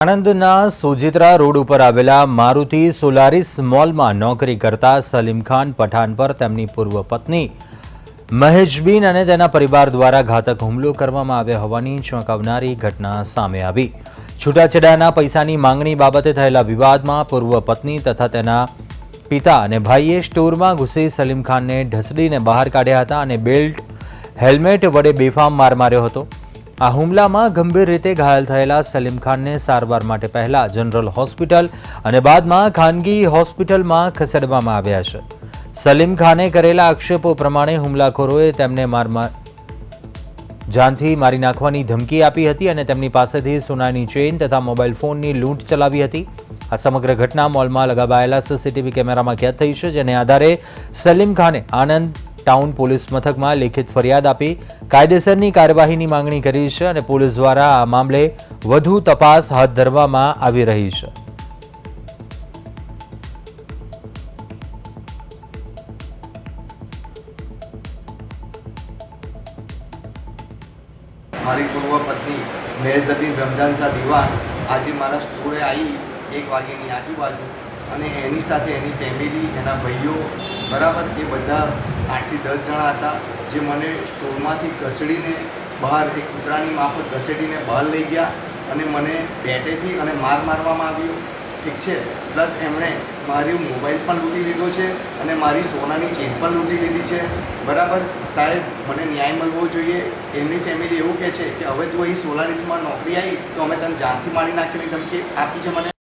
આણંદના Sojitra road ઉપર આવેલા Maruti Solaris મોલમાં નોકરી કરતા સલીમ ખાન પઠાણ પર તેમની પૂર્વ પત્ની મહેજબીન અને તેના પરિવાર દ્વારા ઘાતક હુમલો કરવામાં આવ્યો હોવાની ચોંકાવનારી ઘટના સામે આવી। છૂટાછેડાના પૈસાની માંગણી બાબતે થયેલા વિવાદમાં પૂર્વ પત્ની તથા તેના પિતા અને ભાઈએ સ્ટોરમાં ઘૂસી સલીમ ખાનને ઢસડીને બહાર કાઢ્યા હતા અને બેલ્ટ હેલ્મેટ વડે બેફામ માર માર્યો હતો। આ હુમલામાં ગંભીર રીતે ઘાયલ થયેલા સલીમ ખાનને સારવાર માટે પહેલા જનરલ હોસ્પિટલ અને બાદમાં ખાનગી હોસ્પિટલમાં ખસેડવામાં આવ્યા છે। સલીમ ખાને કરેલા આક્ષેપો પ્રમાણે હુમલાખોરોએ તેમને જાનથી મારી નાખવાની ધમકી આપી હતી અને તેમની પાસેથી સોનાની ચેઇન તથા મોબાઈલ ફોનની લૂંટ ચલાવી હતી। આ સમગ્ર ઘટના મોલમાં લગાવાયેલા સીસીટીવી કેમેરામાં કેદ થઈ છે, જેને આધારે સલીમ ખાને આણંદ ટાઉન પોલીસ મથકમાં લેખિત ફરિયાદ આપી કાયદેસરની કાર્યવાહીની માંગણી કરી છે અને પોલીસ દ્વારા આ મામલે વધુ તપાસ હાથ ધરવામાં આવી રહી છે। મારી પૂર્વ પત્ની મહેજબીન રમજાન શાહ દીવાન આજે મારા સ્ટોરે આવી 1 વાગ્યાની આજુબાજુ અને એની સાથે એની ફેમિલી, એના ભાઈઓ બરાબર એ બધા 8 થી 10 જણા હતા, જે મને સ્ટોરમાંથી ઘસડીને બહાર એક કૂતરાની માફક ઘસેડીને બહાર લઈ ગયા અને મને બેટેથી અને મારવામાં આવ્યો, ઠીક છે। પ્લસ એમણે મારી મોબાઈલ પણ લૂંટી લીધો છે અને મારી સોનાની ચેન પણ લૂંટી લીધી છે, બરાબર। સાહેબ, મને ન્યાય મળવો જોઈએ। એમની ફેમિલી એવું કહે છે કે હવે તું અહીં સોલારિસમાં નોકરી આવીશ તો અમે તને જાનથી મારી નાખીની ધમકી આપી છે મને।